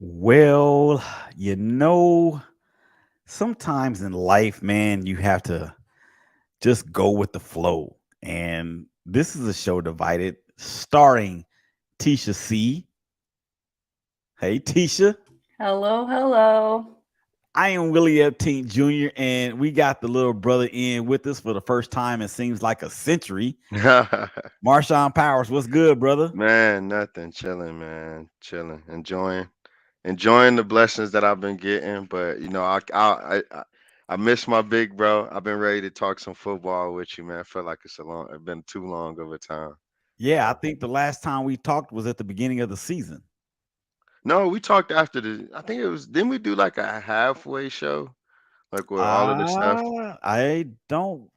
Well, you know, sometimes in life, man, you have to just go with the flow. And this is a show divided starring Tisha C. Hey, Tisha. Hello, hello. I am Willie Epteen Jr., and we got the little brother in with us for the first time. It seems like a century. Marshawn Powers, what's good, brother? Man, nothing. Chilling, man. Chilling. Enjoying the blessings that I've been getting. But I miss my big bro. I've been ready to talk some football with you, man. I feel like it's been too long of a time. Yeah, I think the last time we talked was at the beginning of the season. No, we talked after I think it was, didn't we do like a halfway show? Like with all of the stuff? I don't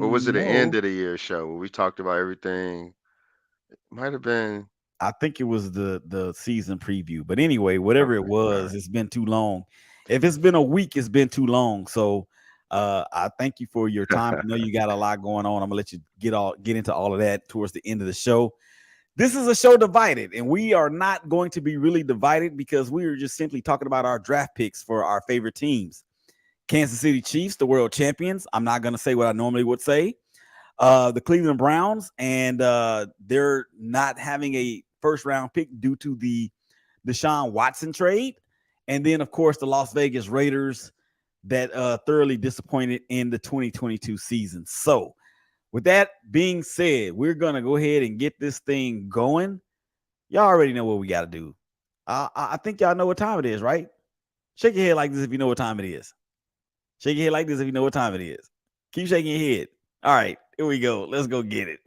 Or was it the end know. of the year show where we talked about everything? Might have been. I think it was the season preview. But anyway, whatever it Okay. All was, right. it's been too long. If it's been a week, it's been too long. So I thank you for your time. I know you got a lot going on. I'm gonna let you get into all of that towards the end of the show. This is a show divided, and we are not going to be really divided because we are just simply talking about our draft picks for our favorite teams. Kansas City Chiefs, the world champions. I'm not gonna say what I normally would say. The Cleveland Browns, and they're not having a first round pick due to the Deshaun Watson trade. And then, of course, the Las Vegas Raiders that thoroughly disappointed in the 2022 season. So, with that being said, we're going to go ahead and get this thing going. Y'all already know what we got to do. I think y'all know what time it is, right? Shake your head like this if you know what time it is. Shake your head like this if you know what time it is. Keep shaking your head. All right, here we go. Let's go get it.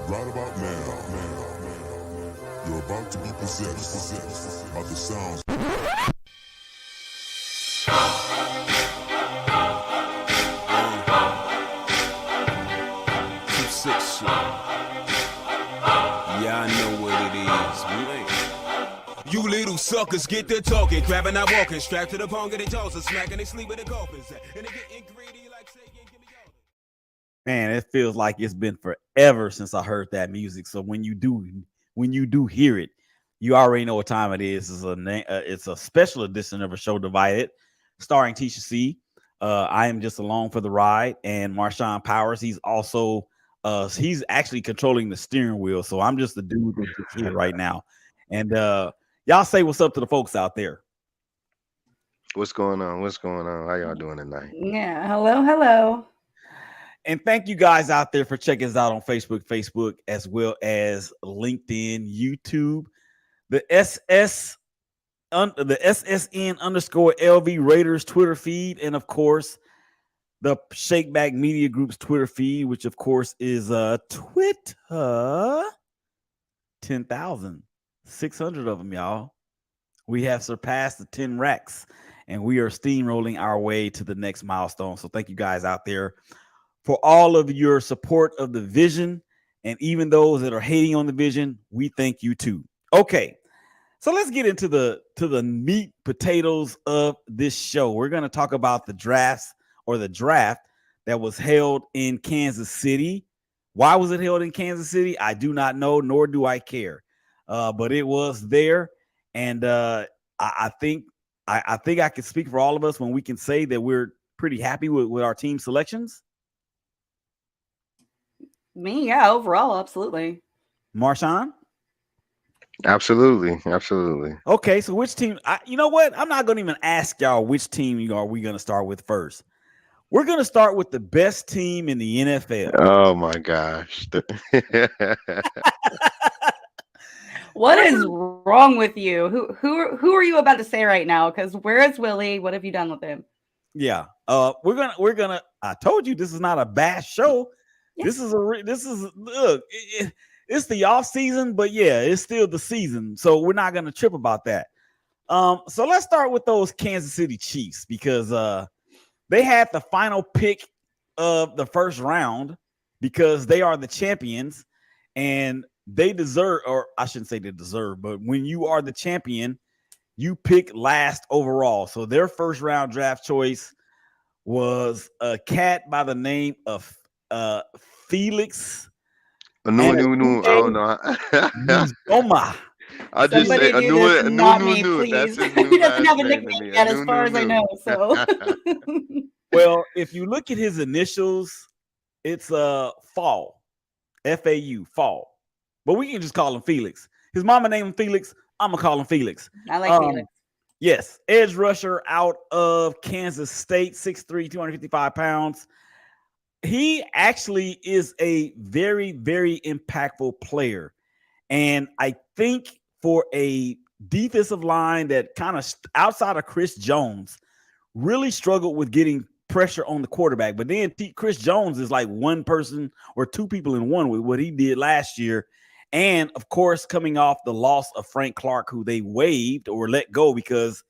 Right about now, you're about to be possessed by the sounds. 2-6 shit. Yeah, I know what it is. You little suckers get to talking, grabbing, not walking, strapped to the pong of their jaws, and smacking they sleep with the golfers. And they getting greedy like saying, give me all. Man, it feels like it's been forever since I heard that music. So when you do hear it, you already know what time it is. It's a special edition of a show divided, starring Tisha C. I am just along for the ride, and Marshawn Powers. He's actually controlling the steering wheel. So I'm just the dude that's just here right now. And y'all say what's up to the folks out there. What's going on? What's going on? How y'all doing tonight? Yeah, hello, hello. And thank you guys out there for checking us out on Facebook, as well as LinkedIn, YouTube, the the SSN underscore LV Raiders Twitter feed, and of course the Shakeback Media Group's Twitter feed, which of course is Twitter. 10,600 of them, y'all. We have surpassed the 10 racks, and we are steamrolling our way to the next milestone. So thank you guys out there for all of your support of the vision. And even those that are hating on the vision, we thank you too. Okay. So let's get into the meat potatoes of this show. We're going to talk about the draft that was held in Kansas City. Why was it held in Kansas City? I do not know, nor do I care. But it was there, and I think I think I can speak for all of us when we can say that we're pretty happy with our team selections. Me, yeah, overall, absolutely. Marshawn? Absolutely. Absolutely. Okay, so which team? You know what? I'm not going to even ask y'all which team are we going to start with first. We're going to start with the best team in the NFL. Oh my gosh. What is wrong with you? Who are you about to say right now? Because where is Willie? What have you done with him? Yeah. We're gonna. I told you this is not a bash show. Yeah. This is look. It's the off season, but yeah, it's still the season, so we're not gonna trip about that. So let's start with those Kansas City Chiefs because they had the final pick of the first round because they are the champions and they deserve, or I shouldn't say they deserve, but when you are the champion, you pick last overall. So their first round draft choice was a cat by the name of Felix No, no, no. I don't know. Uzoma. I'll just say Somebody do this, not me, no. That's please. his He new doesn't last have a name to nickname me. yet, as far as I know. So Well, if you look at his initials, it's Fall, F-A-U, Fall. But we can just call him Felix. His mama named him Felix. I'm gonna call him Felix. I like Felix. Yes, edge rusher out of Kansas State, 6'3", 255 pounds. He actually is a very, very impactful player. And I think for a defensive line that kind of outside of Chris Jones really struggled with getting pressure on the quarterback. But then Chris Jones is like one person or two people in one with what he did last year. And of course, coming off the loss of Frank Clark, who they waived or let go because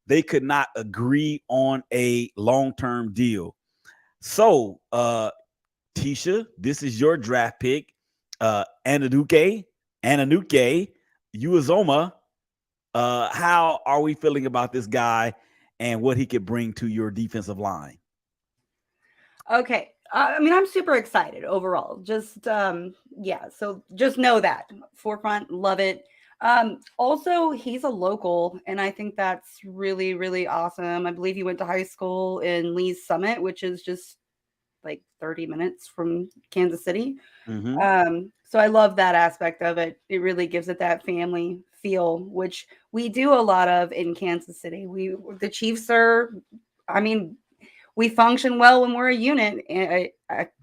they could not agree on a long-term deal. So, Tisha, this is your draft pick. Ananuke, Uzoma. How are we feeling about this guy and what he could bring to your defensive line? Okay. I mean, I'm super excited overall. Just yeah. So just know that forefront, love it. Also, he's a local, and I think that's really, really awesome. I believe he went to high school in Lee's Summit, which is just like 30 minutes from Kansas City. So I love that aspect of it. It really gives it that family feel, which we do a lot of in Kansas City. The Chiefs are, I mean, we function well when we're a unit.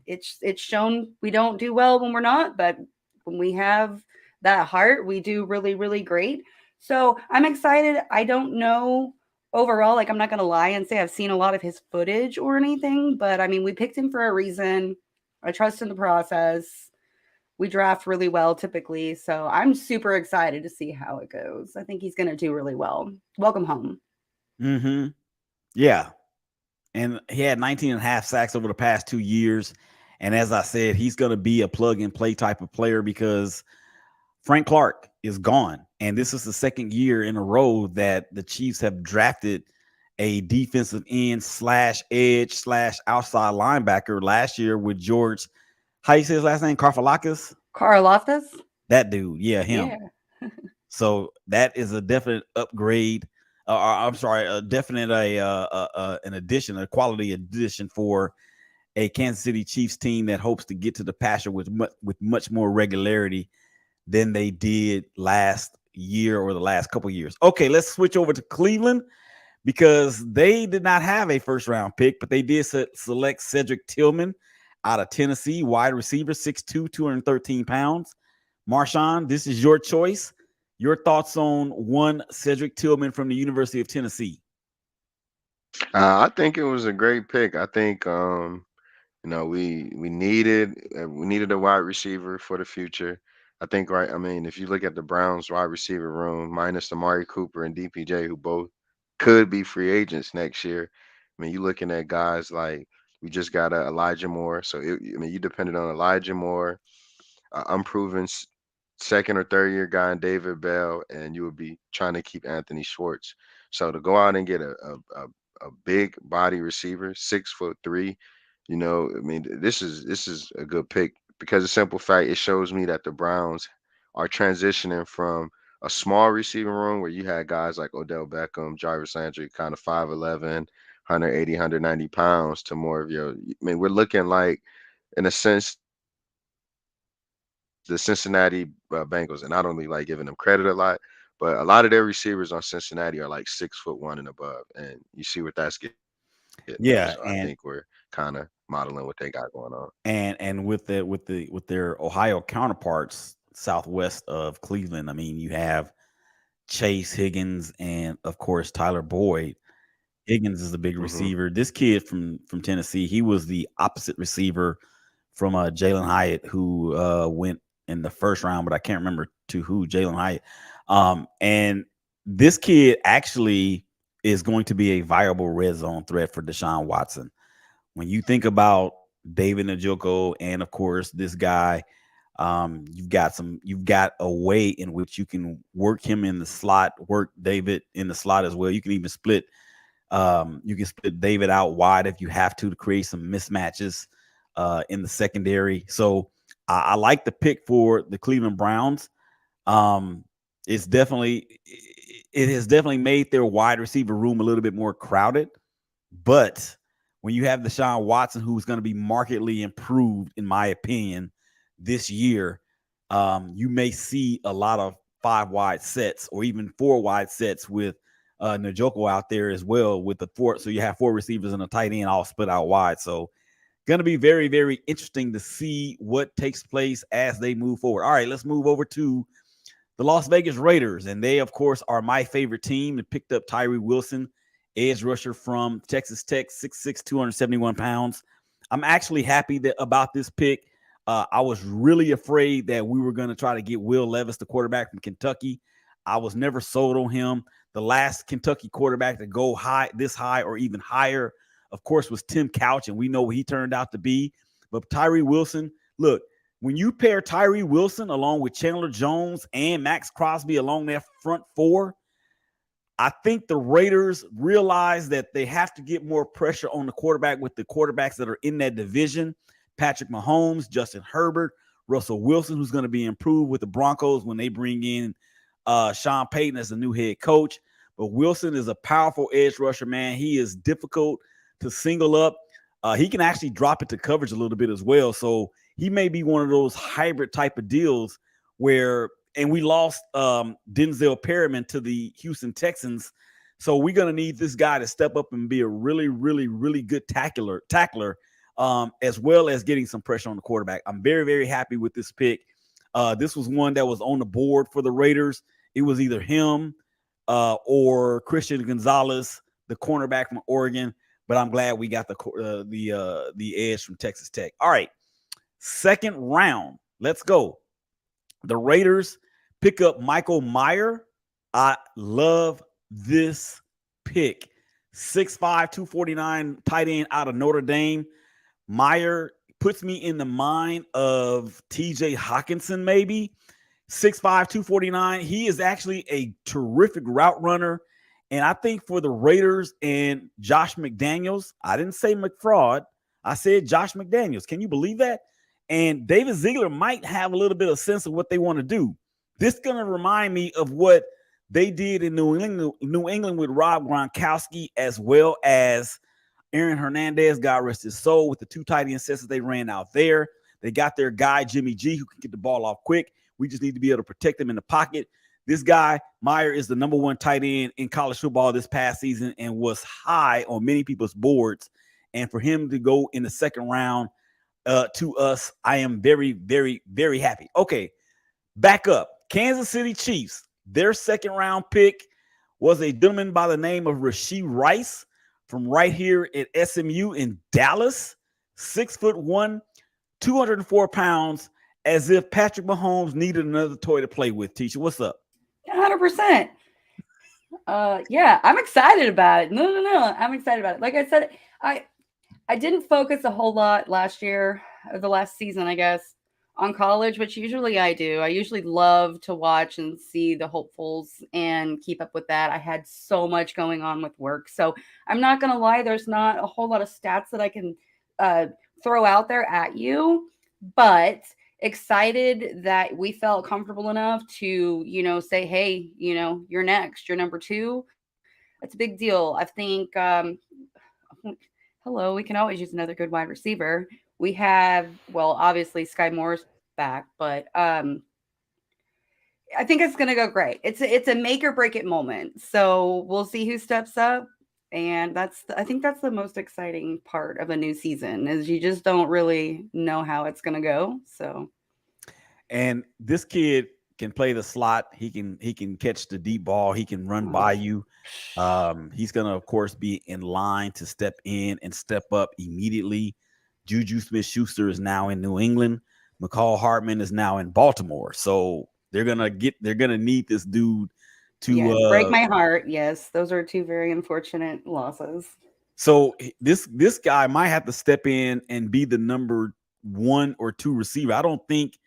It's shown we don't do well when we're not, but when we have that heart, we do really, really great. So I'm excited. I don't know overall, like I'm not going to lie and say I've seen a lot of his footage or anything, but I mean, we picked him for a reason. I trust in the process. We draft really well typically. So I'm super excited to see how it goes. I think he's going to do really well. Welcome home. Yeah. And he had 19 and a half sacks over the past 2 years. And as I said, he's going to be a plug and play type of player because Frank Clark is gone. And this is the second year in a row that the Chiefs have drafted a defensive end / edge / outside linebacker last year with George. How you say his last name? Karlaftis? That dude. Yeah, him. Yeah. So that is a definite upgrade. I'm sorry, a definite an addition, a quality addition for a Kansas City Chiefs team that hopes to get to the pasture with much more regularity than they did last year or the last couple of years. Okay, let's switch over to Cleveland because they did not have a first-round pick, but they did select Cedric Tillman out of Tennessee, wide receiver, 6'2", 213 pounds. Marshawn, this is your choice. Your thoughts on one Cedric Tillman from the University of Tennessee? I think it was a great pick. I think we needed a wide receiver for the future. I think right. I mean, if you look at the Browns wide receiver room, minus Amari Cooper and DPJ, who both could be free agents next year. I mean, you're looking at guys like we just got Elijah Moore. So you depended on Elijah Moore, unproven second or third year guy in David Bell, and you would be trying to keep Anthony Schwartz. So to go out and get a big body receiver, 6'3", I mean, this is a good pick because the simple fact, it shows me that the Browns are transitioning from a small receiving room where you had guys like Odell Beckham, Jarvis Landry, kind of 5'11", 180, 190 pounds to more of your, I mean, we're looking like, in a sense, the Cincinnati Bengals, and I don't really like giving them credit a lot, but a lot of their receivers on Cincinnati are like 6'1" and above, and you see what that's getting. Yeah, so I think we're kind of modeling what they got going on. And with their Ohio counterparts southwest of Cleveland, I mean, you have Chase Higgins and of course Tyler Boyd. Higgins is a big receiver. This kid from Tennessee, he was the opposite receiver from Jalen Hyatt, who went in the first round, but I can't remember to who, Jalen Hyatt. And this kid actually is going to be a viable red zone threat for Deshaun Watson. When you think about David Njoku and of course this guy, you've got a way in which you can work him in the slot, work David in the slot as well. You can even split David out wide if you have to create some mismatches in the secondary. So I like the pick for the Cleveland Browns. It has definitely made their wide receiver room a little bit more crowded. But when you have Deshaun Watson, who's going to be markedly improved, in my opinion, this year, you may see a lot of 5 wide sets or even 4 wide sets with Njoku out there as well with the 4. So you have 4 receivers and a tight end all split out wide. So going to be very, very interesting to see what takes place as they move forward. All right, let's move over to the Las Vegas Raiders. And they, of course, are my favorite team. They picked up Tyree Wilson, edge rusher from Texas Tech, 6'6", 271 pounds. I'm actually happy about this pick. I was really afraid that we were going to try to get Will Levis, the quarterback from Kentucky. I was never sold on him. The last Kentucky quarterback to go this high or even higher, of course, was Tim Couch, and we know what he turned out to be. But Tyree Wilson, look, when you pair Tyree Wilson along with Chandler Jones and Max Crosby along their front 4, I think the Raiders realize that they have to get more pressure on the quarterback with the quarterbacks that are in that division. Patrick Mahomes, Justin Herbert, Russell Wilson, who's going to be improved with the Broncos when they bring in Sean Payton as the new head coach. But Wilson is a powerful edge rusher, man. He is difficult to single up. He can actually drop it to coverage a little bit as well. So he may be one of those hybrid type of deals where, and we lost Denzel Perryman to the Houston Texans. So we're going to need this guy to step up and be a really, really, really good tackler, as well as getting some pressure on the quarterback. I'm very, very happy with this pick. This was one that was on the board for the Raiders. It was either him or Christian Gonzalez, the cornerback from Oregon. But I'm glad we got the edge from Texas Tech. All right, second round. Let's go. The Raiders pick up Michael Mayer. I love this pick. 6'5", 249 tight end out of Notre Dame. Mayer puts me in the mind of TJ Hawkinson, maybe. 6'5", 249. He is actually a terrific route runner. And I think for the Raiders and Josh McDaniels, I didn't say McFraud. I said Josh McDaniels. Can you believe that? And David Ziegler might have a little bit of sense of what they want to do. This is going to remind me of what they did in New England with Rob Gronkowski, as well as Aaron Hernandez, God rest his soul, with the 2 tight end sets that they ran out there. They got their guy, Jimmy G, who can get the ball off quick. We just need to be able to protect him in the pocket. This guy, Mayer, is the number 1 tight end in college football this past season and was high on many people's boards. And for him to go in the second round to us, I am very, very, very happy. Okay, back up. Kansas City Chiefs, their second round pick was a gentleman by the name of Rashee Rice from right here at SMU in Dallas. 6'1", 204 pounds, as if Patrick Mahomes needed another toy to play with. Tisha, what's up? 100%. Yeah, I'm excited about it. No. I'm excited about it. Like I said, I didn't focus a whole lot last year, or the last season, I guess, on college, which usually I do. I usually love to watch and see the hopefuls and keep up with that. I had so much going on with work. So I'm not going to lie, there's not a whole lot of stats that I can throw out there at you, but excited that we felt comfortable enough to, say, hey, you're next, you're number 2. That's a big deal. I think, hello, we can always use another good wide receiver. We have, well, obviously Sky Moore's back, but I think it's going to go great. It's a make or break it moment. So we'll see who steps up. And I think that's the most exciting part of a new season, is you just don't really know how it's going to go. So, and this kid can play the slot. He can catch the deep ball. He can run by you. He's going to, of course, be in line to step in and step up immediately. Juju Smith-Schuster is now in New England. McCall Hartman is now in Baltimore. So they're gonna need this dude to break my heart. Yes, those are 2 very unfortunate losses. So this guy might have to step in and be the number 1 or 2 receiver. I don't think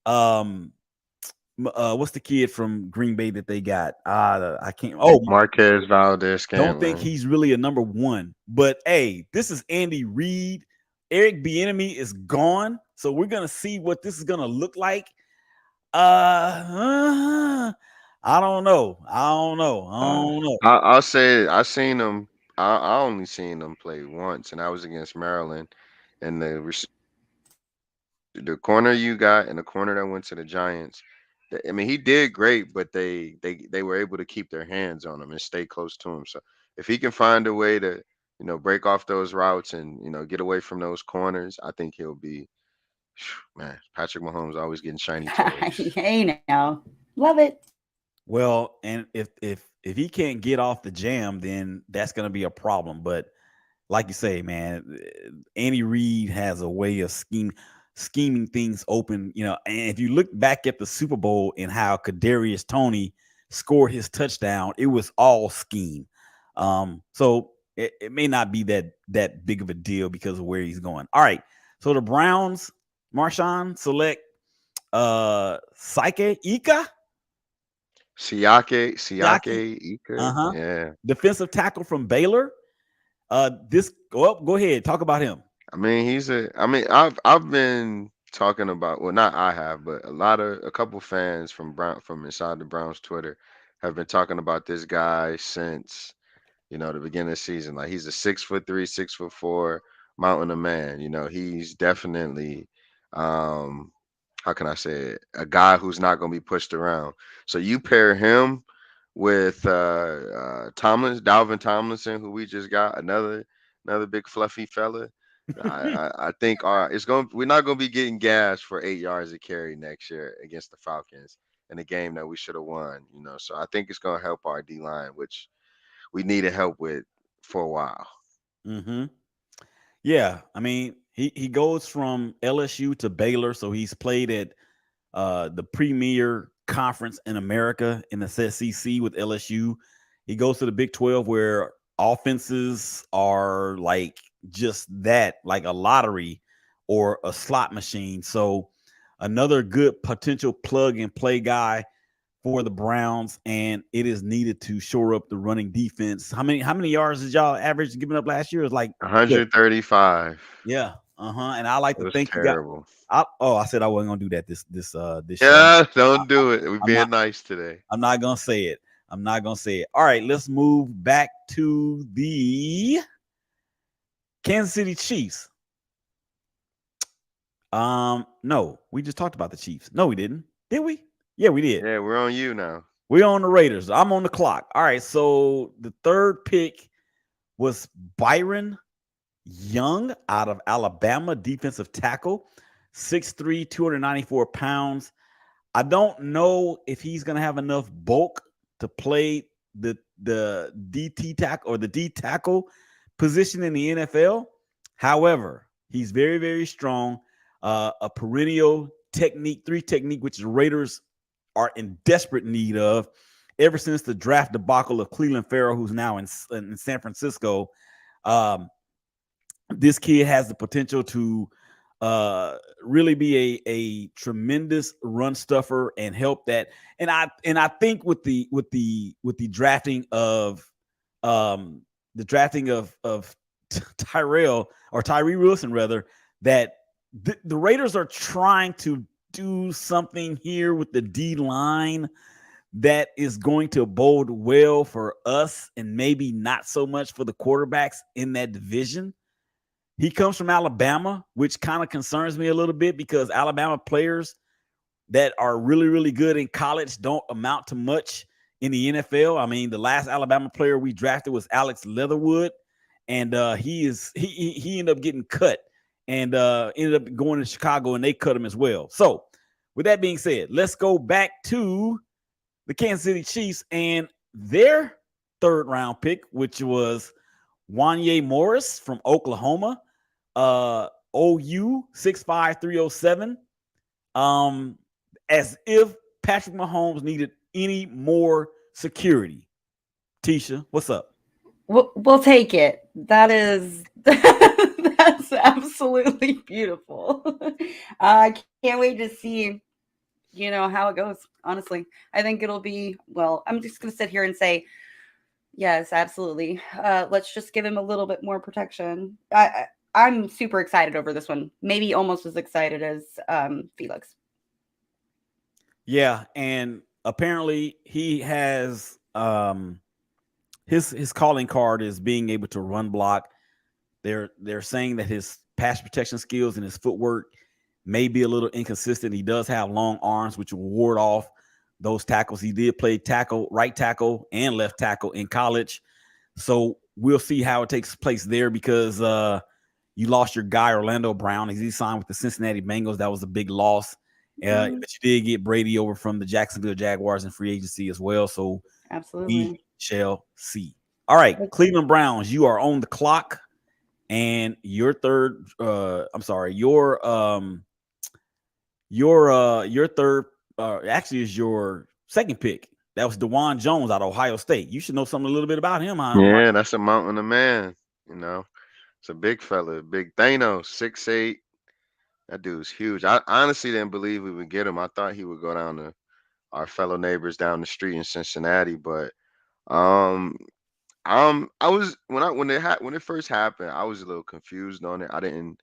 what's the kid from Green Bay that they got? I can't. Oh, Marquez Valdez-Scantling. Don't think he's really a number 1. But hey, this is Andy Reid. Eric Bieniemy is gone. So we're gonna see what this is gonna look like. I don't know. I'll say I seen him. I only seen him play once, and that was against Maryland. And the corner you got and the corner that went to the Giants. I mean, he did great, but they were able to keep their hands on him and stay close to him. So if he can find a way to break off those routes and get away from those corners, I think he'll be man. Patrick Mahomes always getting shiny toys. Hey now, love it. Well, and if he can't get off the jam, then that's going to be a problem. But like you say, man, Andy Reid has a way of scheming things open. And if you look back at the Super Bowl and how Kadarius Toney scored his touchdown, it was all scheme. So it may not be that big of a deal because of where he's going. All right, so the Browns, Marshawn select Siake Ika. Siake Ika. Yeah. Defensive tackle from Baylor. Go ahead, talk about him. I mean, I've been talking about, well, not I have, but a couple fans from inside the Browns Twitter have been talking about this guy since the beginning of the season. Like, he's a 6'3", 6'4" mountain of man. He's definitely how can I say it? A guy who's not going to be pushed around. So you pair him with Dalvin Tomlinson, who we just got, another big fluffy fella. I think we're not going to be getting gas for 8 yards a carry next year against the Falcons in a game that we should have won. So I think it's going to help our D line, which we needed help with for a while. Mm-hmm. Yeah, I mean, he goes from LSU to Baylor, so he's played at the premier conference in America in the SEC with LSU. He goes to the Big 12, where offenses are like just that, like a lottery or a slot machine. So another good potential plug and play guy for the Browns, and it is needed to shore up the running defense. How many yards did y'all average giving up last year? It was like 135. Yeah. And I like to think terrible. I said I wasn't gonna do that this Yeah, show. don't do it. We're being nice today. I'm not gonna say it. All right, let's move back to the Kansas City Chiefs. No, we just talked about the Chiefs. No, we didn't. Did we? Yeah, we did. Yeah, we're on you now. We're on the Raiders. I'm on the clock. All right, so the third pick was Byron Young out of Alabama, defensive tackle, 6'3", 294 pounds. I don't know if he's going to have enough bulk to play the DT tackle or the D tackle position in the NFL. However, he's very, very strong. A perennial technique, 3 technique, which the Raiders are in desperate need of ever since the draft debacle of Cleveland Farrell, who's now in San Francisco. This kid has the potential to really be a tremendous run stuffer and help that. And I think with the drafting of Tyree Wilson rather, that the Raiders are trying to do something here with the D line that is going to bode well for us and maybe not so much for the quarterbacks in that division. He comes from Alabama, which kind of concerns me a little bit because Alabama players that are really, really good in college don't amount to much in the NFL. I mean, the last Alabama player we drafted was Alex Leatherwood, and he ended up getting cut and ended up going to Chicago, and they cut him as well. So with that being said, let's go back to the Kansas City Chiefs and their third round pick, which was Wanya Morris from Oklahoma. OU 6'5", 307. As if Patrick Mahomes needed any more security. Tisha, what's up? We'll take it. That's absolutely beautiful. I can't wait to see, how it goes. Honestly, I think it'll be, well, I'm just going to sit here and say, yes, absolutely. Let's just give him a little bit more protection. I'm super excited over this one. Maybe almost as excited as Felix. Yeah, and apparently he has his calling card is being able to run block. They're saying that his pass protection skills and his footwork may be a little inconsistent. He does have long arms, which will ward off those tackles. He did play tackle, right tackle, and left tackle in college. So we'll see how it takes place there because you lost your guy, Orlando Brown. He signed with the Cincinnati Bengals. That was a big loss. But you did get Brady over from the Jacksonville Jaguars in free agency as well. So absolutely, we shall see. All right, Cleveland Browns, you are on the clock. And your third, your third actually is your second pick. That was DeJuan Jones out of Ohio State. You should know something a little bit about him, huh? Yeah, that's a mountain of man. You know, it's a big fella, big Thanos, 6'8". That dude's huge. I honestly didn't believe we would get him. I thought he would go down to our fellow neighbors down the street in Cincinnati, but I was when it first happened, I was a little confused on it. I didn't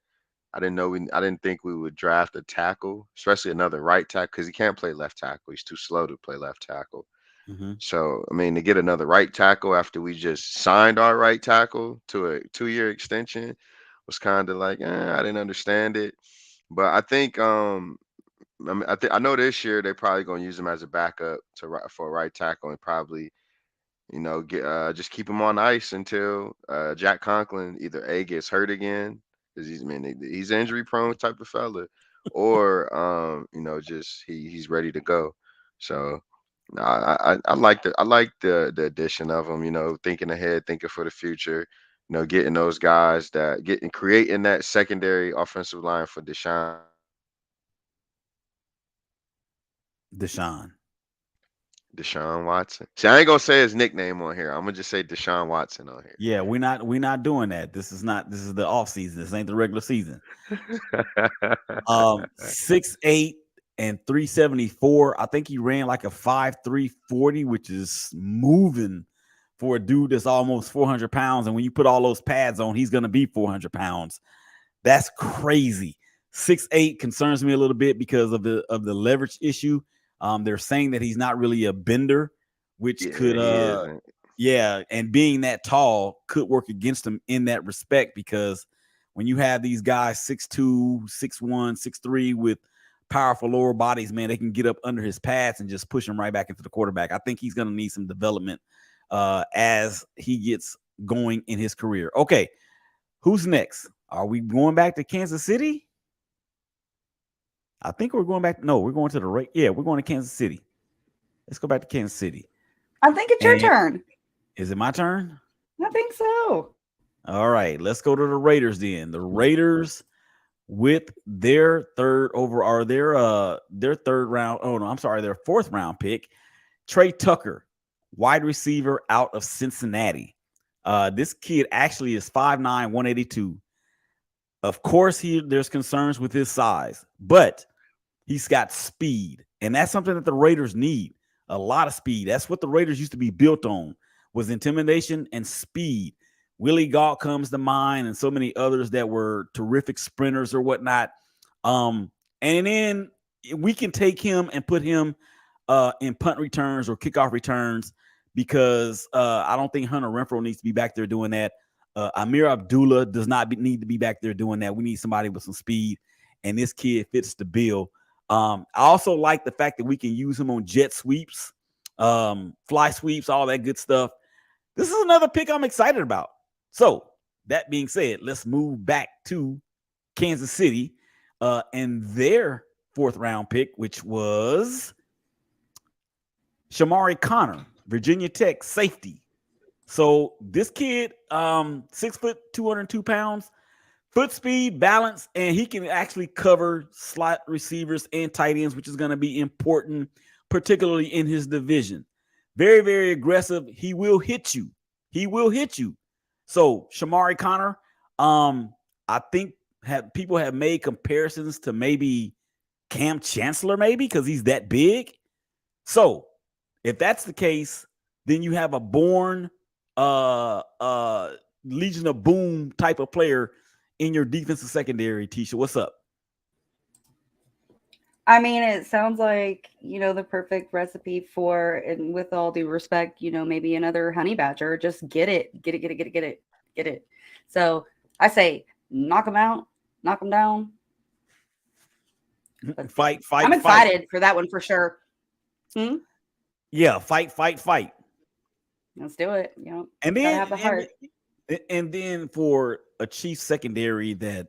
think we would draft a tackle, especially another right tackle, because he can't play left tackle. He's too slow to play left tackle. So I mean, to get another right tackle after we just signed our right tackle to a 2-year extension was kind of like, I didn't understand it. But I think I know this year they're probably going to use him as a backup for a right tackle and probably, get just keep him on ice until Jack Conklin either A, gets hurt again, because he's injury prone type of fella, or just he's ready to go. So I like the addition of him, thinking ahead, thinking for the future, getting those guys creating that secondary offensive line for Deshaun Watson. See, I ain't gonna say his nickname on here. I'm gonna just say Deshaun Watson on here. Yeah, we're not doing that. This is the off season. This ain't the regular season. 6'8" and 374. I think he ran like a 5'3" 40, which is moving for a dude that's almost 400 pounds. And when you put all those pads on, he's gonna be 400 pounds. That's crazy. 6'8" concerns me a little bit because of the leverage issue. They're saying that he's not really a bender, which could and being that tall could work against him in that respect, because when you have these guys 6'2", 6'1", 6'3" with powerful lower bodies, man, they can get up under his pads and just push him right back into the quarterback. I think he's going to need some development as he gets going in his career. Okay, who's next? Are we going back to Kansas City? I think we're going back. No, we're going to we're going to Kansas City. Let's go back to Kansas City. I think it's your turn. Is it my turn? I think so. All right, let's go to the Raiders then. The Raiders with their their third round. Oh no, I'm sorry, their fourth round pick, Trey Tucker, wide receiver out of Cincinnati. This kid actually is 5'9", 182. Of course, there's concerns with his size, but he's got speed, and that's something that the Raiders need. A lot of speed. That's what the Raiders used to be built on, was intimidation and speed. Willie Gault comes to mind, and so many others that were terrific sprinters or whatnot. And then we can take him and put him in punt returns or kickoff returns, because I don't think Hunter Renfrow needs to be back there doing that. Amir Abdullah does not need to be back there doing that. We need somebody with some speed, and this kid fits the bill. I also like the fact that we can use him on jet sweeps, fly sweeps, all that good stuff. This is another pick I'm excited about. So that being said, let's move back to Kansas City and their fourth round pick, which was Shamari Connor, Virginia Tech safety. So this kid, 6 foot, 202 pounds, foot speed, balance, and he can actually cover slot receivers and tight ends, which is going to be important, particularly in his division. Very, very aggressive. He will hit you. So Shamari Connor, I think people have made comparisons to maybe Cam Chancellor, maybe because he's that big. So if that's the case, then you have a born Legion of Boom type of player in your defensive secondary, Tisha? What's up? I mean, it sounds like, the perfect recipe for, and with all due respect, maybe another honey badger. Just get it, get it, get it, get it, get it, get it. So I say, knock them out, knock them down. Fight. I'm excited for that one for sure. Yeah, fight. Let's do it. And gotta then have the heart. And then for a Chiefs secondary that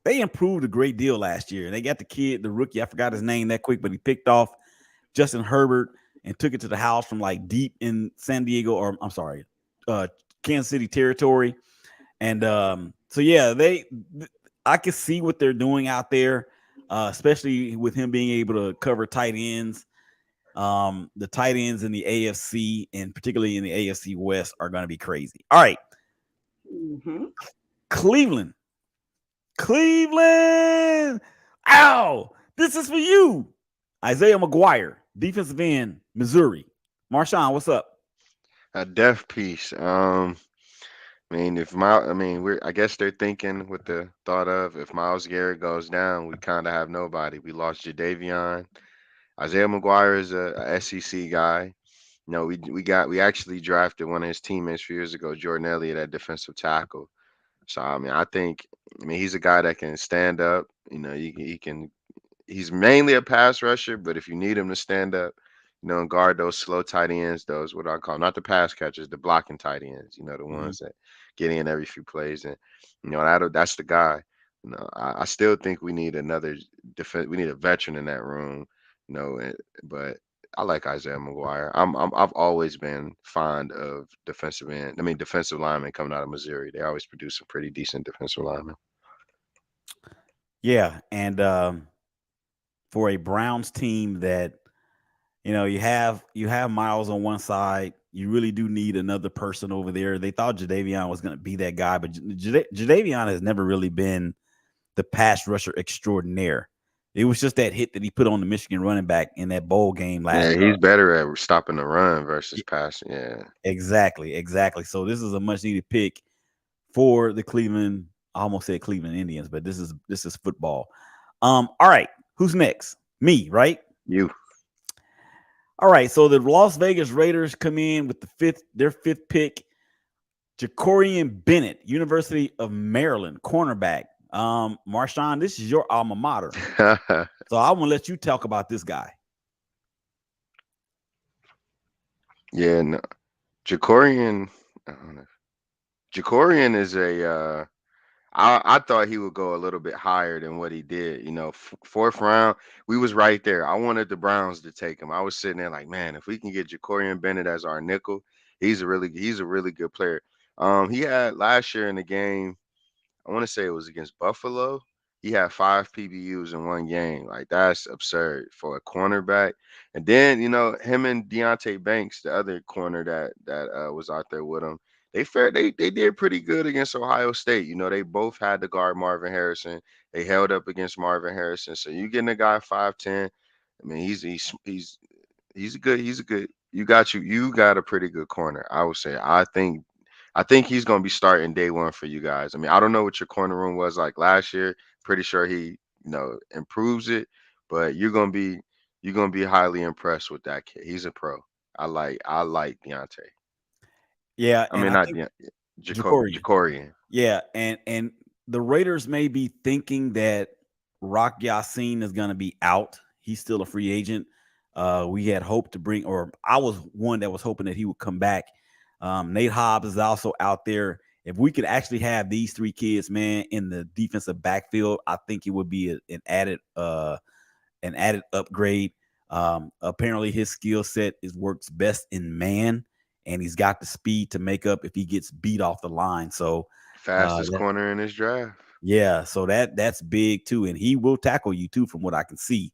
they improved a great deal last year. They got the rookie, I forgot his name that quick, but he picked off Justin Herbert and took it to the house from like deep in San Diego, or I'm sorry, Kansas City territory. And so yeah, I can see what they're doing out there, especially with him being able to cover tight ends. The tight ends in the AFC and particularly in the AFC West are going to be crazy. All right. Cleveland. Ow! This is for you. Isaiah McGuire, defensive end, Missouri. Marshawn, what's up? A death piece. I guess they're thinking with the thought of if Myles Garrett goes down, we kind of have nobody. We lost Jadeveon. Isaiah McGuire is a SEC guy. We actually drafted one of his teammates a few years ago, Jordan Elliott, at defensive tackle. So I think he's a guy that can stand up. He's mainly a pass rusher, but if you need him to stand up, and guard those slow tight ends, those what I call not the pass catchers, the blocking tight ends, the ones that get in every few plays, and that's the guy. I still think we need another we need a veteran in that room, but I like Isaiah McGuire. I've always been fond of defensive linemen coming out of Missouri. They always produce some pretty decent defensive linemen. Yeah, and for a Browns team that you have Myles on one side, you really do need another person over there. They thought Jadeveon was going to be that guy, but Jadeveon has never really been the pass rusher extraordinaire. It was just that hit that he put on the Michigan running back in that bowl game last year. Yeah, he's better at stopping the run versus passing. Yeah, exactly. So this is a much needed pick for the Cleveland. I almost said Cleveland Indians, but this is football. All right, who's next? Me, right? You. All right, so the Las Vegas Raiders come in with their fifth pick, Jacorian Bennett, University of Maryland, cornerback. Marshawn, this is your alma mater. So I want to let you talk about this guy. Yeah, no. Jacorian is a I thought he would go a little bit higher than what he did. Fourth round, we was right there. I wanted the Browns to take him. I was sitting there like, man, if we can get Jacorian Bennett as our nickel, he's a really good player. He had last year in the game, I want to say it was against Buffalo. He had 5 PBUs in one game. Like, that's absurd for a cornerback. And then, him and Deonte Banks, the other corner that was out there with him, they did pretty good against Ohio State. They both had to guard Marvin Harrison. They held up against Marvin Harrison. So you getting a guy 5'10". He's a good. You got a pretty good corner. I would say. I think he's going to be starting day one for you guys. I don't know what your corner room was like last year. Pretty sure he, improves it, but you're going to be highly impressed with that kid. He's a pro. I like Deonte. Yeah, Jacorian. Yeah, and the Raiders may be thinking that Rock Ya-Sin is going to be out. He's still a free agent. We had hoped to bring, or I was one that was hoping that he would come back. Nate Hobbs is also out there. If we could actually have these 3 kids, man, in the defensive backfield, I think it would be an added upgrade. Apparently his skill set works best in man, and he's got the speed to make up if he gets beat off the line. So fastest corner in his draft. Yeah, so that's big too, and he will tackle you too, from what I can see.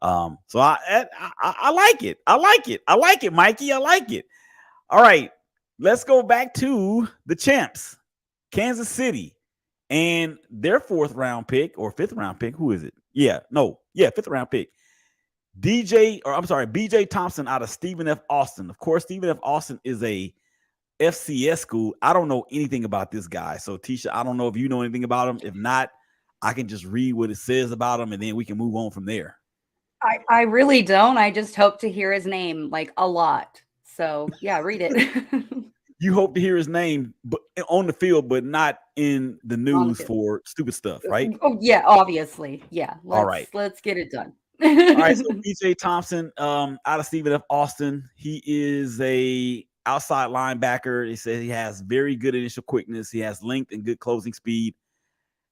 So I like it. I like it, Mikey. I like it. All right, let's go back to the champs, Kansas City, and their 4th round pick or 5th round pick. Who is it? 5th round pick. BJ Thompson out of Stephen F. Austin. Of course, Stephen F. Austin is a FCS school. I don't know anything about this guy. So Tisha, I don't know if you know anything about him. If not, I can just read what it says about him and then we can move on from there. I really don't. I just hope to hear his name like a lot. So yeah, read it. You hope to hear his name but on the field, but not in the news field. for stupid stuff, right? Oh yeah, obviously. Yeah. All right. Let's get it done. All right. So BJ Thompson, out of Stephen F. Austin, he is a outside linebacker. He says he has very good initial quickness. He has length and good closing speed.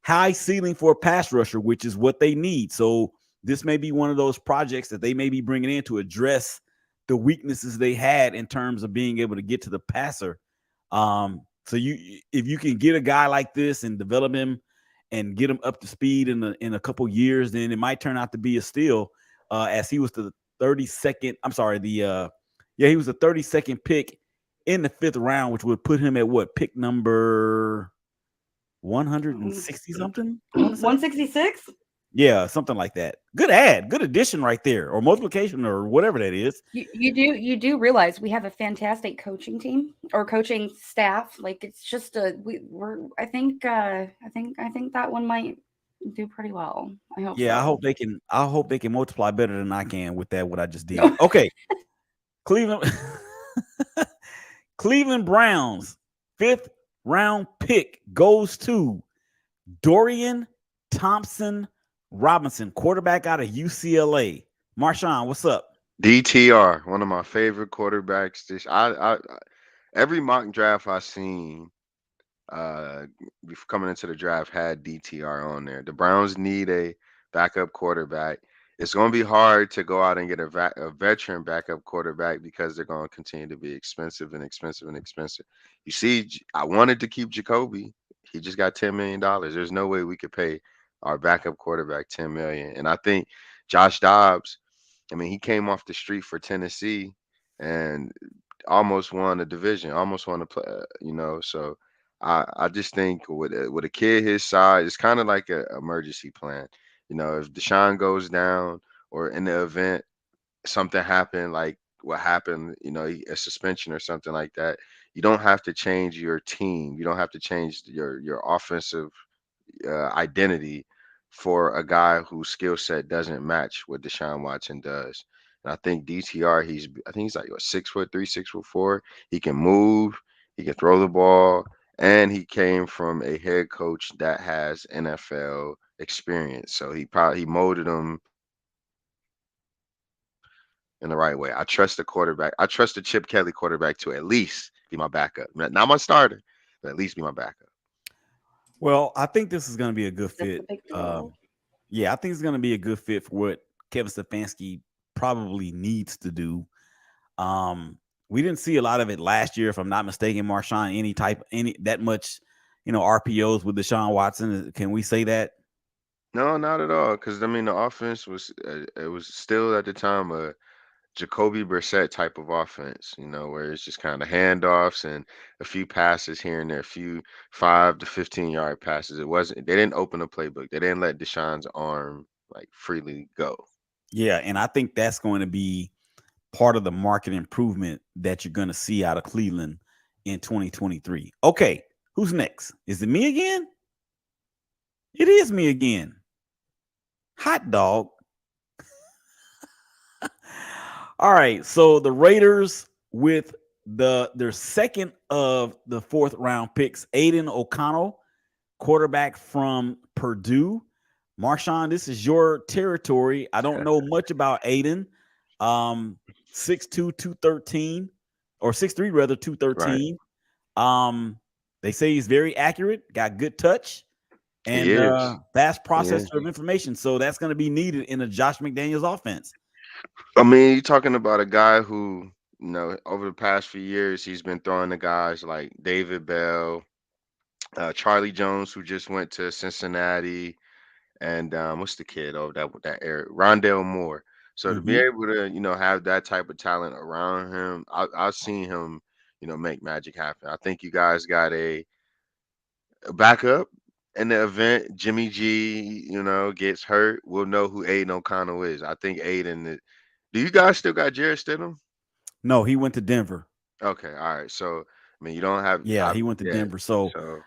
High ceiling for a pass rusher, which is what they need. So this may be one of those projects that they may be bringing in to address the weaknesses they had in terms of being able to get to the passer. So if you can get a guy like this and develop him and get him up to speed in a couple years, then it might turn out to be a steal. As he was the 32nd. I'm sorry, he was the 32nd pick in the 5th round, which would put him at what, pick number 160 something? 166? Yeah, something like that. Good addition right there, or multiplication, or whatever that is. You do realize we have a fantastic coaching team or coaching staff. Like it's just I think that one might do pretty well. I hope. Yeah, so. I hope they can multiply better than I can with that. What I just did. Okay, Cleveland Browns 5th round pick goes to Dorian Thompson Robinson, quarterback out of UCLA. Marshawn, what's up? DTR, one of my favorite quarterbacks. Every mock draft I've seen coming into the draft had DTR on there. The Browns need a backup quarterback. It's going to be hard to go out and get a veteran backup quarterback because they're going to continue to be expensive and expensive and expensive. You see, I wanted to keep Jacoby. He just got $10 million. There's no way we could pay our backup quarterback $10 million. And I think Josh Dobbs, I mean, he came off the street for Tennessee and almost won a division, almost won a play, so I just think with a kid his size, it's kind of like an emergency plan. If Deshaun goes down or in the event something happened, like what happened, a suspension or something like that, you don't have to change your team. You don't have to change your offensive identity for a guy whose skill set doesn't match what Deshaun Watson does. And I think DTR, I think he's like 6'3", 6'4". He can move, he can throw the ball, and he came from a head coach that has NFL experience. So he molded him in the right way. I trust the quarterback. I trust the Chip Kelly quarterback to at least be my backup. Not my starter, but at least be my backup. Well, I think this is going to be a good fit. Yeah, I think it's going to be a good fit for what Kevin Stefanski probably needs to do. We didn't see a lot of it last year, if I'm not mistaken, Marshawn, that much, RPOs with Deshaun Watson. Can we say that? No, not at all. Because I mean, the offense was it was still at the time a Jacoby Brissett type of offense, where it's just kind of handoffs and a few passes here and there, a few 5 to 15-yard passes. They didn't open the playbook. They didn't let Deshaun's arm like freely go. Yeah, and I think that's going to be part of the market improvement that you're going to see out of Cleveland in 2023. Okay, who's next? Is it me again? It is me again. Hot dog. All right, so the Raiders with their second of the 4th round picks, Aiden O'Connell, quarterback from Purdue. Marshawn, this is your territory. I don't know much about Aiden. 6'2", 213, or 6'3", rather, 213. Right. They say he's very accurate, got good touch, and fast processor of information. So that's going to be needed in a Josh McDaniels offense. I mean, you're talking about a guy who, over the past few years, he's been throwing to guys like David Bell, Charlie Jones, who just went to Cincinnati, and what's the kid over that area? Rondale Moore. So to be able to, have that type of talent around him, I've seen him, make magic happen. I think you guys got a backup in the event Jimmy G, gets hurt. We'll know who Aiden O'Connell is. I think Aiden. Do you guys still got Jarrett Stidham? No, he went to Denver. Okay, all right. So I mean, you don't have. Yeah, he went to Denver. So, So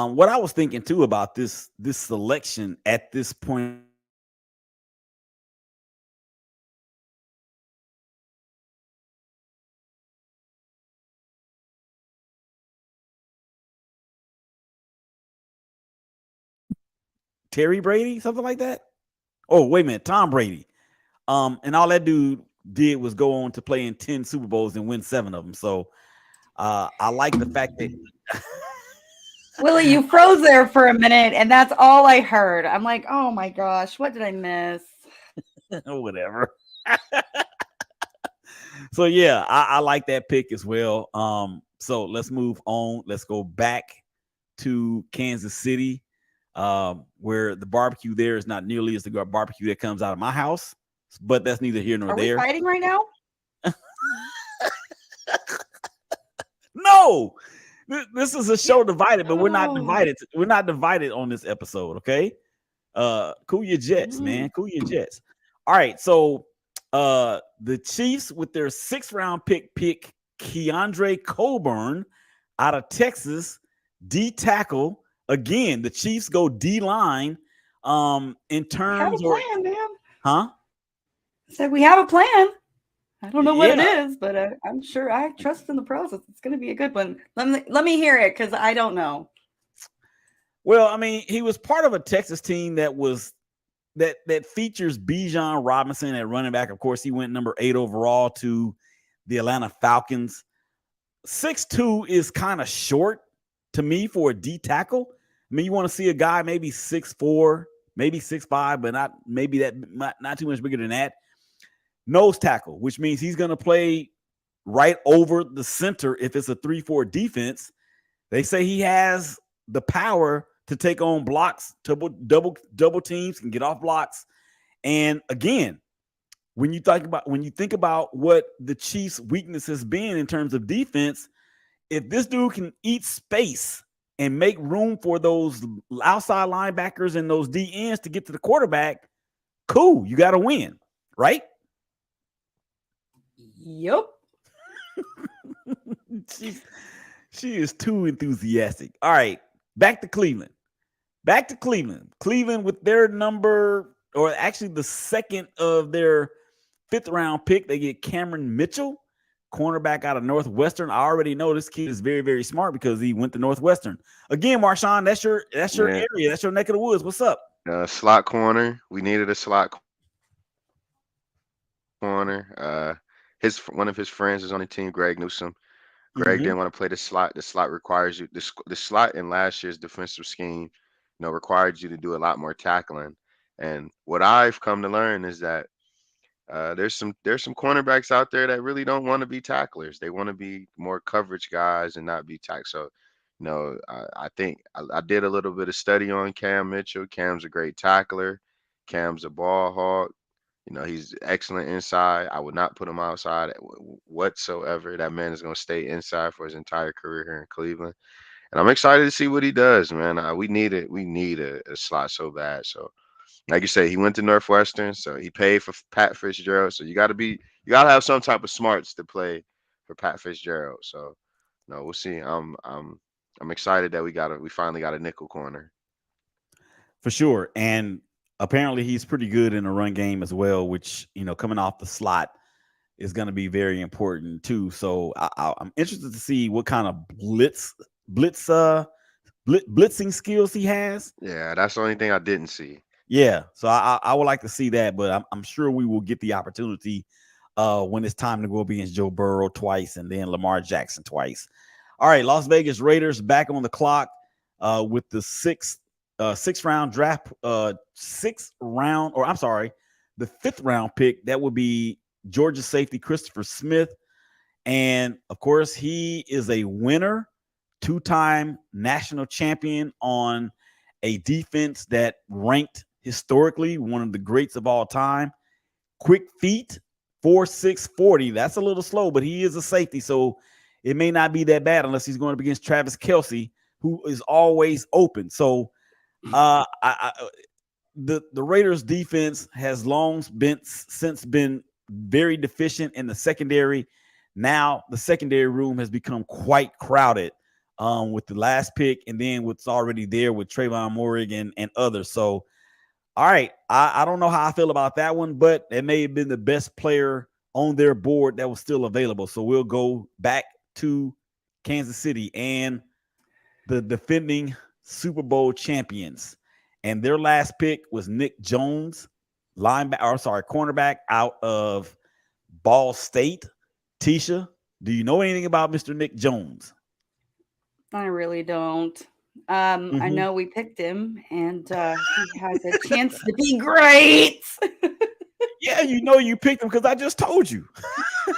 what I was thinking too about this selection at this point. Terry Brady, something like that. Oh, wait a minute, Tom Brady. And all that dude did was go on to play in 10 Super Bowls and win 7 of them. So I like the fact that Willie, you froze there for a minute, and that's all I heard. I'm like, oh my gosh, what did I miss? whatever. So yeah, I like that pick as well. So let's move on. Let's go back to Kansas City, where the barbecue there is not nearly as the barbecue that comes out of my house, but that's neither here nor Are there. we fighting right now? No, this is a show divided, but we're not divided. We're not divided on this episode. Okay. Cool your jets, man. Cool your jets. All right. So the Chiefs with their 6th round pick Keandre Coburn out of Texas, D tackle. Again, the Chiefs go D line. In terms of plan, man. Huh? Said we have a plan. I don't know what it is, but I'm sure I trust in the process. It's going to be a good one. Let me hear it, because I don't know. Well, I mean, he was part of a Texas team that features Bijan Robinson at running back. Of course, he went number 8 overall to the Atlanta Falcons. 6'2" is kind of short to me for a D tackle. I mean, you want to see a guy maybe 6'4", maybe 6'5", but not too much bigger than that. Nose tackle, which means he's going to play right over the center if it's a 3-4 defense. They say he has the power to take on blocks, double teams, can get off blocks. And again, when you think about what the Chiefs' weakness has been in terms of defense, if this dude can eat space and make room for those outside linebackers and those DNs to get to the quarterback, cool, you got to win, right? Yep. She is too enthusiastic. All right, back to Cleveland. Cleveland with their number, or actually the 2nd of their 5th round pick, they get Cameron Mitchell, cornerback out of Northwestern. I already know this kid is very, very smart because he went to Northwestern. Again, Marshawn, that's your area. That's your neck of the woods. What's up? Slot corner. We needed a slot corner. One of his friends is on the team, Greg Newsome. Greg didn't want to play the slot. The slot requires you. The slot in last year's defensive scheme, required you to do a lot more tackling. And what I've come to learn is that there's some cornerbacks out there that really don't want to be tacklers. They want to be more coverage guys and not be tackle. So, I think I did a little bit of study on Cam Mitchell. Cam's a great tackler. Cam's a ball hawk. He's excellent inside. I would not put him outside whatsoever. That man is going to stay inside for his entire career here in Cleveland. And I'm excited to see what he does, man. We need a slot so bad. So, like you say, he went to Northwestern, so he paid for Pat Fitzgerald. So you got to have some type of smarts to play for Pat Fitzgerald. So, we'll see. I'm excited that we finally got a nickel corner. For sure. And apparently he's pretty good in the run game as well, which, coming off the slot is going to be very important too. So I'm interested to see what kind of blitzing skills he has. Yeah, that's the only thing I didn't see. Yeah, so I would like to see that, but I'm sure we will get the opportunity when it's time to go up against Joe Burrow twice and then Lamar Jackson twice. All right, Las Vegas Raiders back on the clock with the 6th round draft, the 5th round pick. That would be Georgia safety Christopher Smith. And of course, he is a winner, 2-time national champion on a defense that ranked historically one of the greats of all time. Quick feet, 4.6 40. That's a little slow, but he is a safety, so it may not be that bad unless he's going up against Travis Kelce, who is always open. So the Raiders defense has since been very deficient in the secondary. Now the secondary room has become quite crowded with the last pick and then what's already there with Trayvon Morgan and others. So, all right, I don't know how I feel about that one, but it may have been the best player on their board that was still available. So we'll go back to Kansas City and the defending Super Bowl champions. And their last pick was Nick Jones, cornerback out of Ball State. Tisha, do you know anything about Mr. Nick Jones? I really don't. I know we picked him, and he has a chance to be great. Yeah, you know you picked him because I just told you.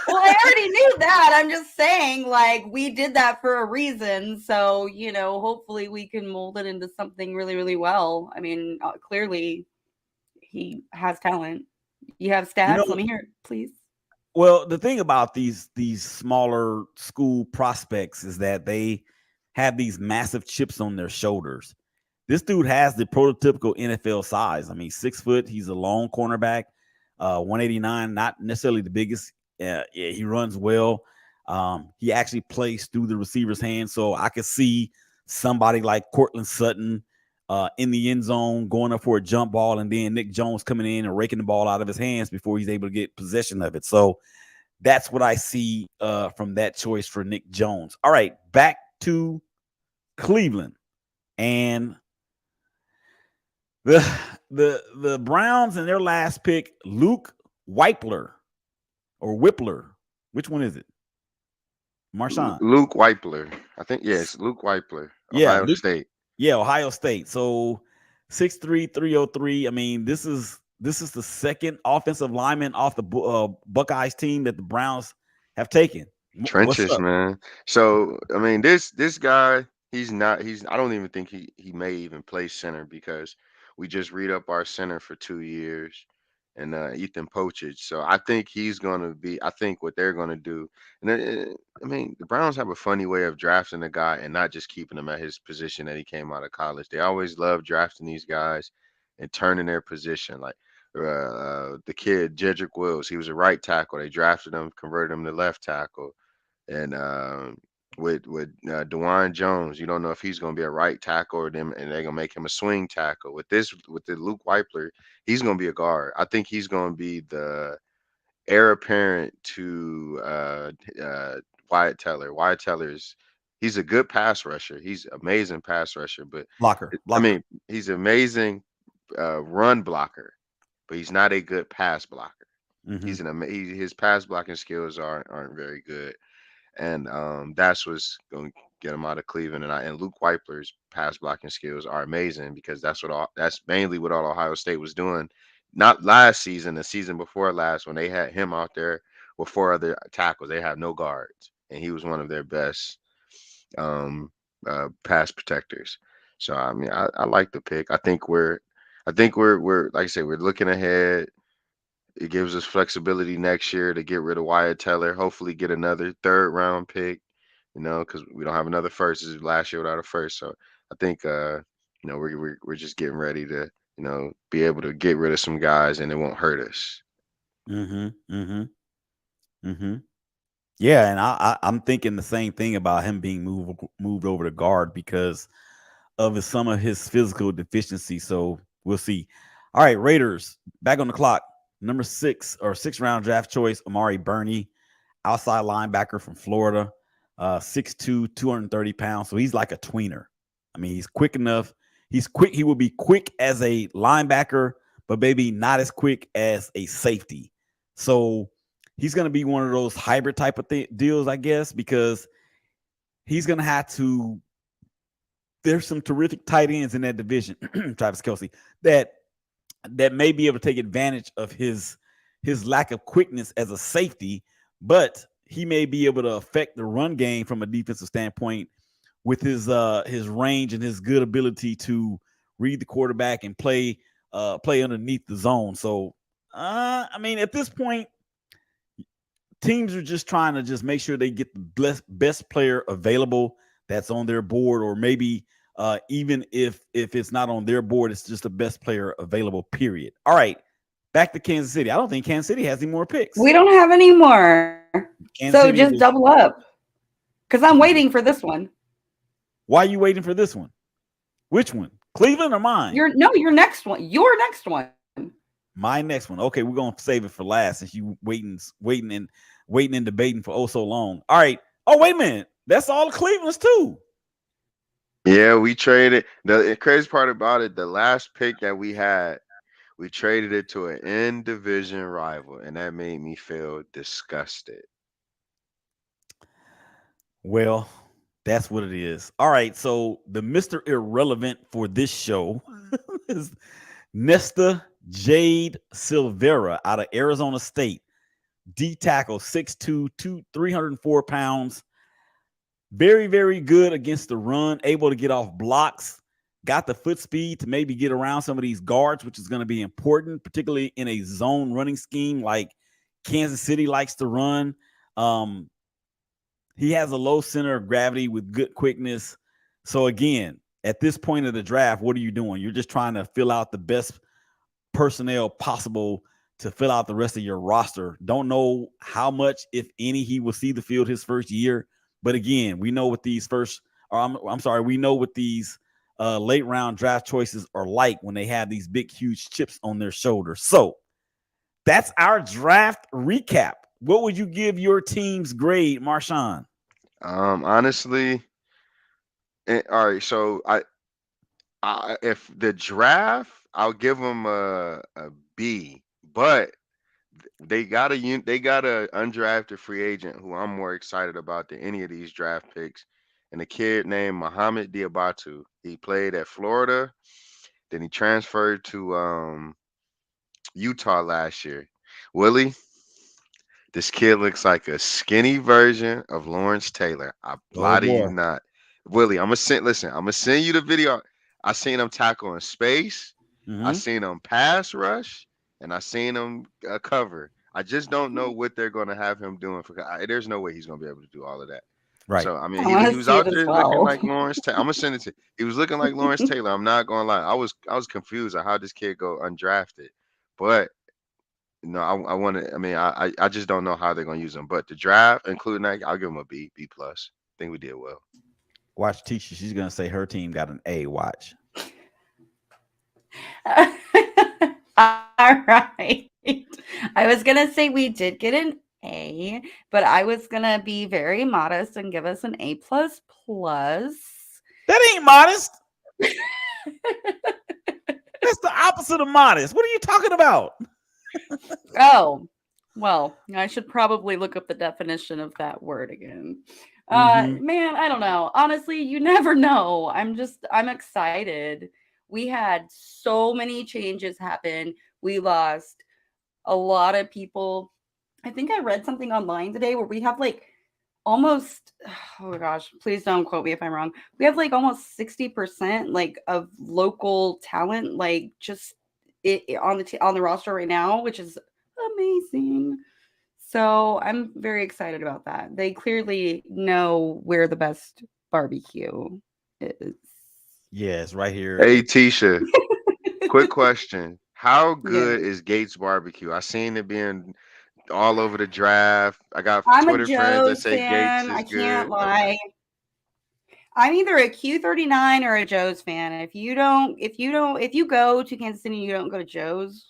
Well, I already knew that. I'm just saying, like, we did that for a reason. So, you know, hopefully we can mold it into something really, really well. I mean, clearly he has talent. You have stats? Let me hear it, please. Well, the thing about these smaller school prospects is that they have these massive chips on their shoulders. This dude has the prototypical NFL size. I mean, 6 foot. He's a long cornerback, 189, not necessarily the biggest. Yeah, he runs well. He actually plays through the receiver's hands. So I could see somebody like Cortland Sutton in the end zone going up for a jump ball, and then Nick Jones coming in and raking the ball out of his hands before he's able to get possession of it. So that's what I see from that choice for Nick Jones. All right, back to Cleveland and the Browns and their last pick, Luke Wypler or Whippler. Which one is it? Marshawn. Luke Wypler. I think yes, Luke Wypler. Ohio State. Yeah, Ohio State. So 6'3", 303. I mean, this is the second offensive lineman off the Buckeyes team that the Browns have taken. Trenches, man. So I mean, this guy, I don't even think he may even play center because we just read up our center for 2 years, and Ethan Pochich. So I think he's going to be. I think what they're going to do, and I mean, the Browns have a funny way of drafting a guy and not just keeping him at his position that he came out of college. They always love drafting these guys and turning their position. Like the kid Jedrick Wills, he was a right tackle. They drafted him, converted him to left tackle, and with DeJuan Jones, you don't know if he's going to be a right tackle or them, and they're going to make him a swing tackle. With the Luke Wypler, he's going to be a guard. I think he's going to be the heir apparent to Wyatt Teller. Wyatt he's a good pass rusher. He's amazing pass rusher, but blocker. I mean, he's amazing run blocker, but he's not a good pass blocker. Mm-hmm. His pass blocking skills aren't very good. And that's what's going to get him out of Cleveland. And Luke Wypler's pass blocking skills are amazing because that's mainly what all Ohio State was doing. Not last season, the season before last, when they had him out there with 4 other tackles. They have no guards, and he was one of their best pass protectors. So I mean, I like the pick. I think we're like I said, we're looking ahead. It gives us flexibility next year to get rid of Wyatt Teller, hopefully get another 3rd round pick, because we don't have another first. This is last year without a first. So I think, we're just getting ready to, be able to get rid of some guys and it won't hurt us. Yeah. And I'm thinking the same thing about him being moved over to guard because of some of his physical deficiency. So we'll see. All right, Raiders back on the clock. Number 6 or 6th round draft choice, Amari Burney, outside linebacker from Florida, 6'2", 230 pounds. So he's like a tweener. I mean, he's quick enough. He's quick. He will be quick as a linebacker, but maybe not as quick as a safety. So he's going to be one of those hybrid type of deals, I guess, because he's going to have to. There's some terrific tight ends in that division, Travis Kelce, that may be able to take advantage of his lack of quickness as a safety, but he may be able to affect the run game from a defensive standpoint with his range and his good ability to read the quarterback and play underneath the zone. So, I mean, at this point, teams are just trying to just make sure they get the best player available that's on their board, or maybe even if it's not on their board, it's just the best player available, period. All right, back to Kansas City. I don't think Kansas City has any more picks. We don't have any more. Kansas So City just is- double up. Because I'm waiting for this one. Why are you waiting for this one? Which one? Cleveland or mine? Your next one. Your next one. My next one. Okay, we're gonna save it for last since you waiting and debating for so long. All right. Oh, wait a minute. That's all the Cleveland's too. Yeah, we traded. The crazy part about it, the last pick that we had, we traded it to an in-division rival, and that made me feel disgusted. Well, that's what it is. All right. So the Mr. Irrelevant for this show is Nesta Jade Silvera out of Arizona State. D tackle, 6'2", 304 pounds. Very, very good against the run, able to get off blocks, got the foot speed to maybe get around some of these guards, which is going to be important, particularly in a zone running scheme like Kansas City likes to run. He has a low center of gravity with good quickness. So again, at this point of the draft, what are you doing? You're just trying to fill out the best personnel possible to fill out the rest of your roster. Don't know how much, if any, he will see the field his first year. But again, we know what these we know what these late round draft choices are like when they have these big, huge chips on their shoulders. So that's our draft recap. What would you give your team's grade, Marshawn? Honestly, all right. So I if the draft, I'll give them a B, but they got a undrafted free agent who I'm more excited about than any of these draft picks, and a kid named Mohamed Diabatu. He played at Florida, then he transferred to Utah last year. Willie, this kid looks like a skinny version of Lawrence Taylor. I lie to you not. Willie, I'm gonna send you the video. I seen him tackle in space. I seen him pass rush, and I seen him cover. I just don't know what they're gonna have him doing. There's no way he's gonna be able to do all of that. Right. So I mean, he was out there looking like Lawrence Taylor. I'm gonna send it to you. He was looking like Lawrence Taylor. I'm not gonna lie. I was confused on how this kid go undrafted, but no, I want to. I mean, I just don't know how they're gonna use him. But the draft, including that, I'll give him a B plus. I think we did well. Watch Tisha. She's gonna say her team got an A. Watch. All right. I was gonna say we did get an A, but I was gonna be very modest and give us an A plus. That ain't modest. That's the opposite of modest. What are you talking about? Oh, well, I should probably look up the definition of that word again. Man, I don't know. Honestly, you never know. I'm excited. We had so many changes happen. We lost a lot of people. I think I read something online today where we have like almost, oh my gosh, please don't quote me if I'm wrong. We have like almost 60% like of local talent, like just on the roster right now, which is amazing. So I'm very excited about that. They clearly know where the best barbecue is. Yes, right here. Hey Tisha, quick question: how good is Gates Barbecue? I seen it being all over the draft. I got Twitter friends that say Gates is good. I can't lie. I'm either a Q39 or a Joe's fan. If you go to Kansas City and you don't go to Joe's,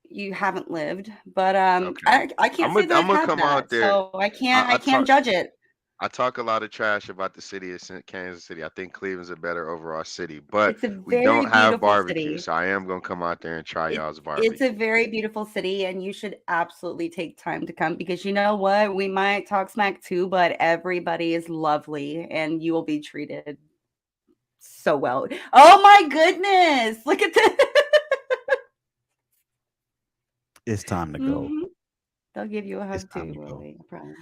you haven't lived. But okay. I can't say that I'm gonna come out there, so I can't judge it. I talk a lot of trash about the city of Kansas City. I think Cleveland's a better overall city, but we don't have barbecue, city. So I am gonna come out there and try y'all's barbecue. It's a very beautiful city, and you should absolutely take time to come because you know what? We might talk smack too, but everybody is lovely, and you will be treated so well. Oh my goodness! Look at this. It's time to go. They'll give you a hug too, Willie. I promise.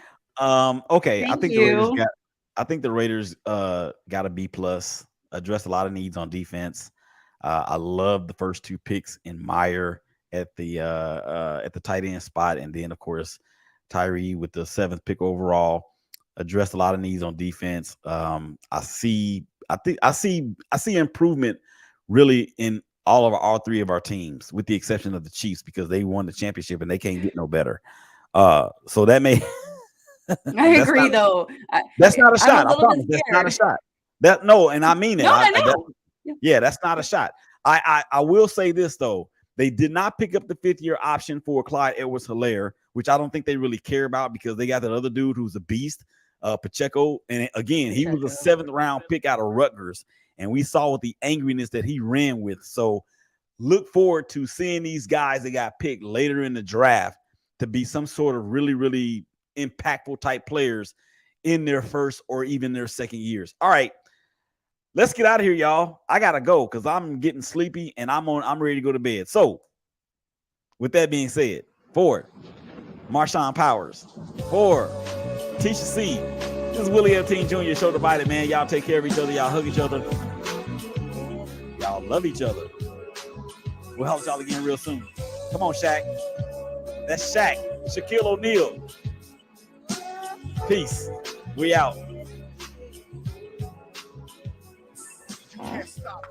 Okay. Thank I think the Raiders got a B plus, addressed a lot of needs on defense. I love the first two picks in Meyer at the tight end spot, and then of course Tyree with the 7th pick overall addressed a lot of needs on defense. I see improvement really in all three of our teams, with the exception of the Chiefs because they won the championship and they can't get no better. So that may I agree, though. that's not a shot. I'm a I little promise. bit That's not a scared. shot. That no, and I mean it. No, I know. Yeah, that's not a shot. I will say this though. They did not pick up the 5th-year option for Clyde Edwards-Helaire, which I don't think they really care about because they got that other dude who's a beast, Pacheco. And again, he was a 7th-round pick out of Rutgers, and we saw with the angriness that he ran with. So look forward to seeing these guys that got picked later in the draft to be some sort of really, really impactful type players in their first or even their second years. All right. Let's get out of here, y'all. I gotta go because I'm getting sleepy and I'm ready to go to bed. So, with that being said, for Marshawn Powers, for Tisha C, this is Willie F. Teen Jr. Show Divided, man. Y'all take care of each other. Y'all hug each other. Y'all love each other. We'll help y'all again real soon. Come on, Shaq. That's Shaq. Shaquille O'Neal. Peace. We out.